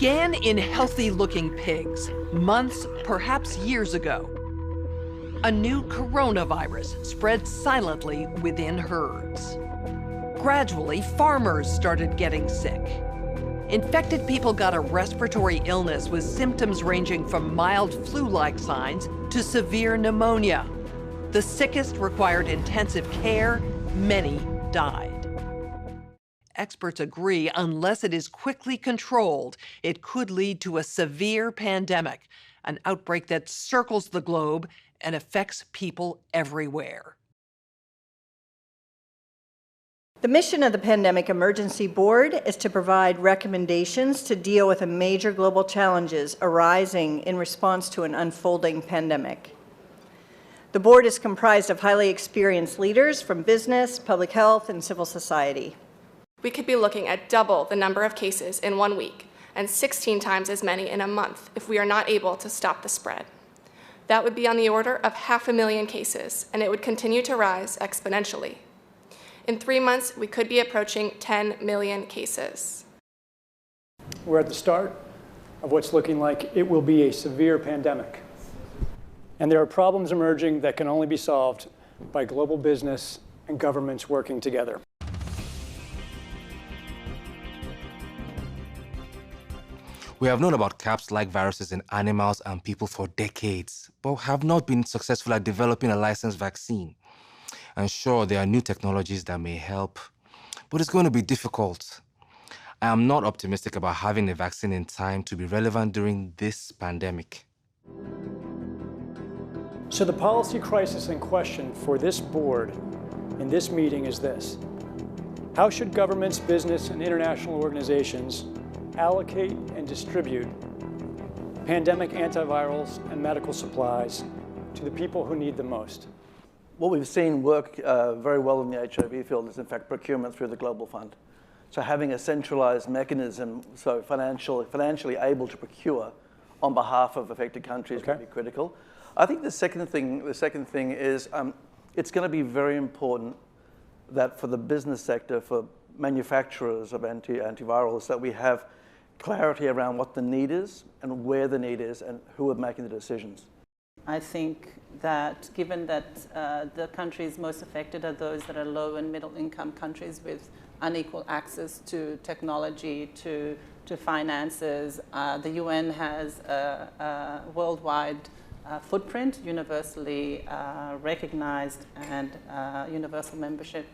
began in healthy-looking pigs, months, perhaps years ago. A new coronavirus spread silently within herds. Gradually, farmers started getting sick. Infected people got a respiratory illness with symptoms ranging from mild flu-like signs to severe pneumonia. The sickest required intensive care. Many died. Experts agree, unless it is quickly controlled, it could lead to a severe pandemic, an outbreak that circles the globe and affects people everywhere. The mission of the Pandemic Emergency Board is to provide recommendations to deal with the major global challenges arising in response to an unfolding pandemic. The board is comprised of highly experienced leaders from business, public health, and civil society. We could be looking at double the number of cases in 1 week and 16 times as many in a month if we are not able to stop the spread. That would be on the order of 500,000 cases, and it would continue to rise exponentially. In 3 months, we could be approaching 10 million cases. We're at the start of what's looking like it will be a severe pandemic. And there are problems emerging that can only be solved by global business and governments working together. We have known about CAPS-like viruses in animals and people for decades, but have not been successful at developing a licensed vaccine. And sure, there are new technologies that may help, but it's going to be difficult. I am not optimistic about having a vaccine in time to be relevant during this pandemic. So the policy crisis in question for this board in this meeting is this: how should governments, business, and international organizations allocate and distribute pandemic antivirals and medical supplies to the people who need them most? What we've seen work very well in the HIV field is, in fact, procurement through the Global Fund. So having a centralized mechanism, so financially able to procure on behalf of affected countries would be critical. I think the second thing is it's going to be very important that for the business sector, for manufacturers of antivirals, that we have clarity around what the need is and where the need is and who are making the decisions. I think that given that the countries most affected are those that are low and middle income countries with unequal access to technology, to finances, the UN has a worldwide footprint, universally recognized, and universal membership.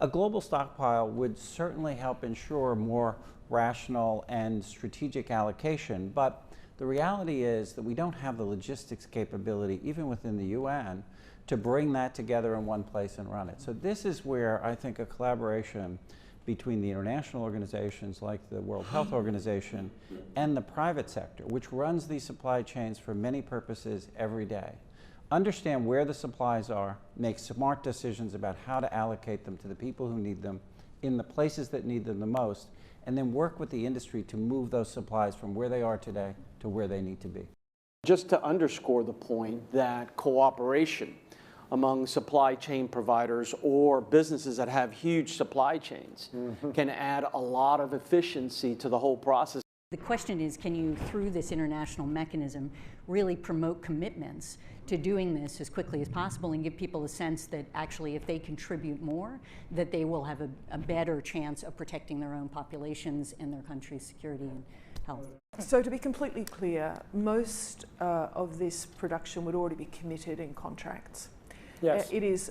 A global stockpile would certainly help ensure more rational and strategic allocation, but the reality is that we don't have the logistics capability, even within the UN, to bring that together in one place and run it. So this is where I think a collaboration between the international organizations like the World Health Organization and the private sector, which runs these supply chains for many purposes every day, understand where the supplies are, make smart decisions about how to allocate them to the people who need them in the places that need them the most, and then work with the industry to move those supplies from where they are today to where they need to be. Just to underscore the point that cooperation among supply chain providers or businesses that have huge supply chains can add a lot of efficiency to the whole process. The question is, can you, through this international mechanism, really promote commitments to doing this as quickly as possible and give people a sense that actually if they contribute more, that they will have a better chance of protecting their own populations and their country's security and health. So to be completely clear, most of this production would already be committed in contracts. Yes. It is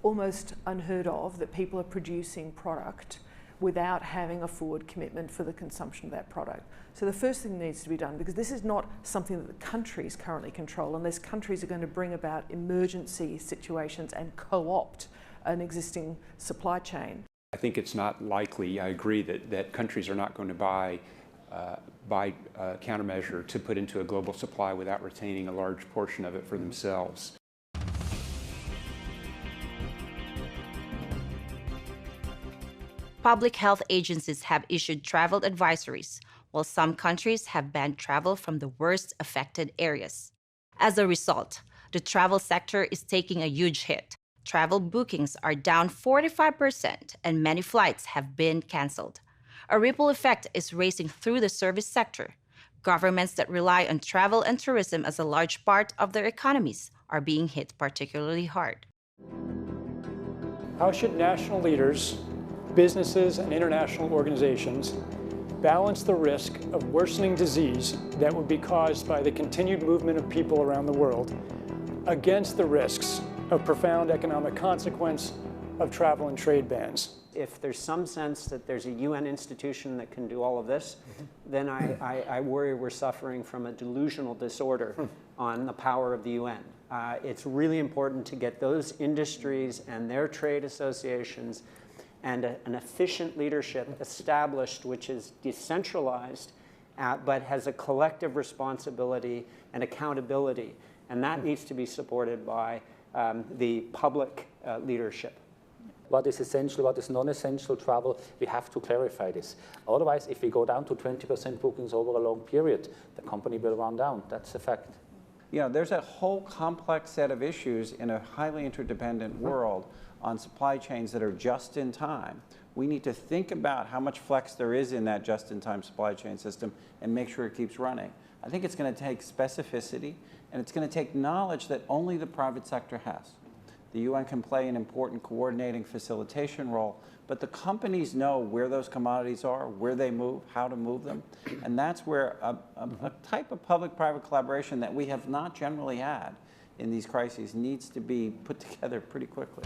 almost unheard of that people are producing product without having a forward commitment for the consumption of that product. So the first thing that needs to be done, because this is not something that the countries currently control, unless countries are going to bring about emergency situations and co-opt an existing supply chain. I think it's not likely, I agree, that countries are not going to buy countermeasure to put into a global supply without retaining a large portion of it for themselves. Public health agencies have issued travel advisories, while some countries have banned travel from the worst affected areas. As a result, the travel sector is taking a huge hit. Travel bookings are down 45%, and many flights have been canceled. A ripple effect is racing through the service sector. Governments that rely on travel and tourism as a large part of their economies are being hit particularly hard. How should national leaders, businesses, and international organizations balance the risk of worsening disease that would be caused by the continued movement of people around the world against the risks of profound economic consequence of travel and trade bans? If there's some sense that there's a UN institution that can do all of this, then I worry we're suffering from a delusional disorder on the power of the UN. It's really important to get those industries and their trade associations and an efficient leadership established, which is decentralized, but has a collective responsibility and accountability. And that needs to be supported by the public leadership. What is essential, what is non-essential travel, we have to clarify this. Otherwise, if we go down to 20% bookings over a long period, the company will run down. That's a fact. You know, there's a whole complex set of issues in a highly interdependent world on supply chains that are just in time. We need to think about how much flex there is in that just-in-time supply chain system and make sure it keeps running. I think it's going to take specificity, and it's going to take knowledge that only the private sector has. The UN can play an important coordinating facilitation role, but the companies know where those commodities are, where they move, how to move them, and that's where a type of public-private collaboration that we have not generally had in these crises needs to be put together pretty quickly.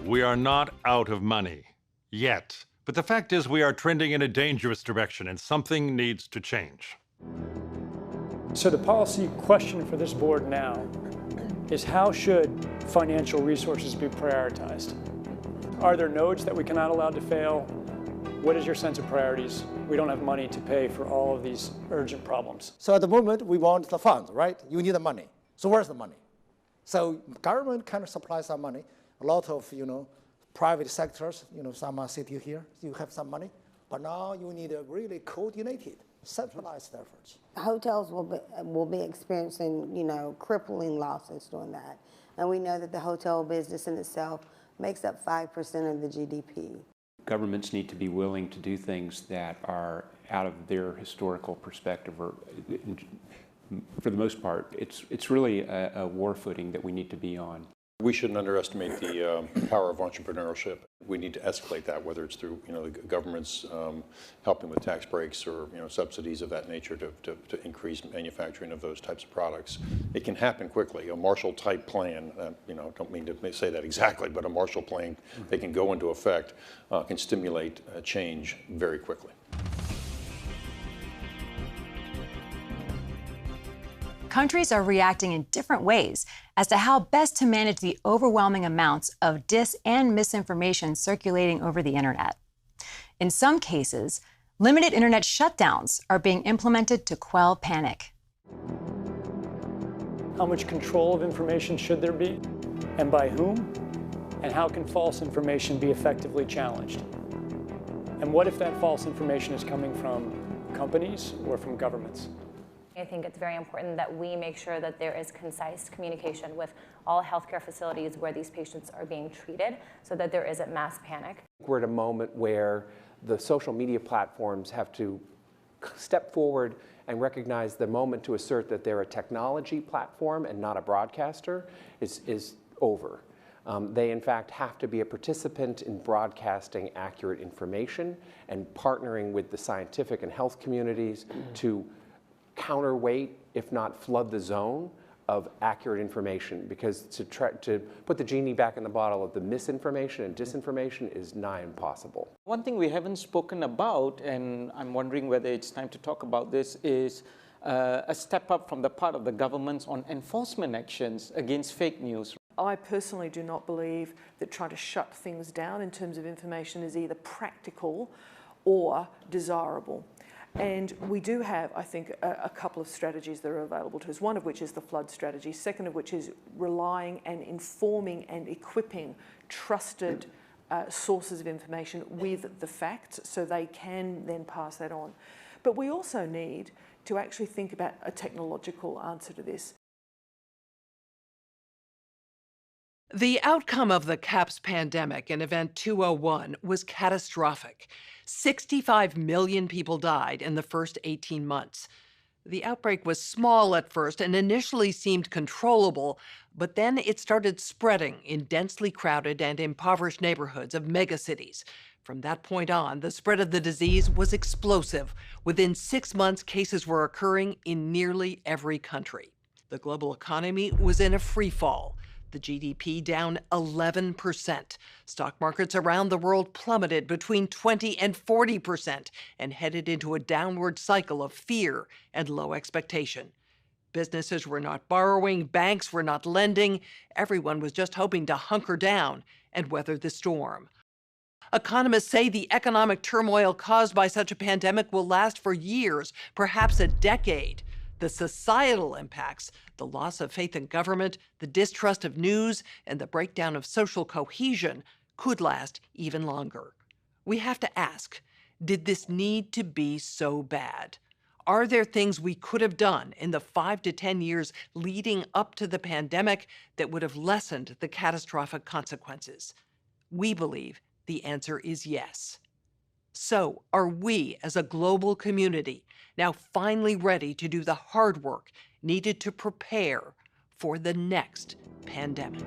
We are not out of money yet, but the fact is we are trending in a dangerous direction and something needs to change. So the policy question for this board now is, how should financial resources be prioritized? Are there nodes that we cannot allow to fail? What is your sense of priorities? We don't have money to pay for all of these urgent problems. So at the moment, we want the funds, right? You need the money. So where's the money? So government kind of supplies some money. A lot of, private sectors, some are sitting here, you have some money. But now you need a really coordinated, centralized efforts. Hotels will be experiencing, crippling losses doing that. And we know that the hotel business in itself makes up 5% of the GDP. Governments need to be willing to do things that are out of their historical perspective, or for the most part, it's really a war footing that we need to be on. We shouldn't underestimate the power of entrepreneurship. We need to escalate that, whether it's through the government's helping with tax breaks or subsidies of that nature to increase manufacturing of those types of products. It can happen quickly. A Marshall-type plan, don't mean to say that exactly, but a Marshall plan that can go into effect can stimulate change very quickly. Countries are reacting in different ways as to how best to manage the overwhelming amounts of and misinformation circulating over the internet. In some cases, limited internet shutdowns are being implemented to quell panic. How much control of information should there be, and by whom? And how can false information be effectively challenged? And what if that false information is coming from companies or from governments? I think it's very important that we make sure that there is concise communication with all healthcare facilities where these patients are being treated so that there isn't mass panic. We're at a moment where the social media platforms have to step forward and recognize the moment to assert that they're a technology platform and not a broadcaster is over. They, in fact, have to be a participant in broadcasting accurate information and partnering with the scientific and health communities to counterweight, if not flood the zone of accurate information, because to put the genie back in the bottle of the misinformation and disinformation is nigh impossible. One thing we haven't spoken about, and I'm wondering whether it's time to talk about this, is a step up from the part of the governments on enforcement actions against fake news. I personally do not believe that trying to shut things down in terms of information is either practical or desirable. And we do have, I think, a couple of strategies that are available to us, one of which is the flood strategy, second of which is relying and informing and equipping trusted sources of information with the facts so they can then pass that on. But we also need to actually think about a technological answer to this. The outcome of the CAPS pandemic in Event 201 was catastrophic. 65 million people died in the first 18 months. The outbreak was small at first and initially seemed controllable, but then it started spreading in densely crowded and impoverished neighborhoods of megacities. From that point on, the spread of the disease was explosive. Within 6 months, cases were occurring in nearly every country. The global economy was in a free fall. The GDP down 11%. Stock markets around the world plummeted between 20 and 40% and headed into a downward cycle of fear and low expectation. Businesses were not borrowing, banks were not lending. Everyone was just hoping to hunker down and weather the storm. Economists say the economic turmoil caused by such a pandemic will last for years, perhaps a decade. The societal impacts, the loss of faith in government, the distrust of news, and the breakdown of social cohesion could last even longer. We have to ask, did this need to be so bad? Are there things we could have done in the 5 to 10 years leading up to the pandemic that would have lessened the catastrophic consequences? We believe the answer is yes. So, are we, as a global community, now finally ready to do the hard work needed to prepare for the next pandemic?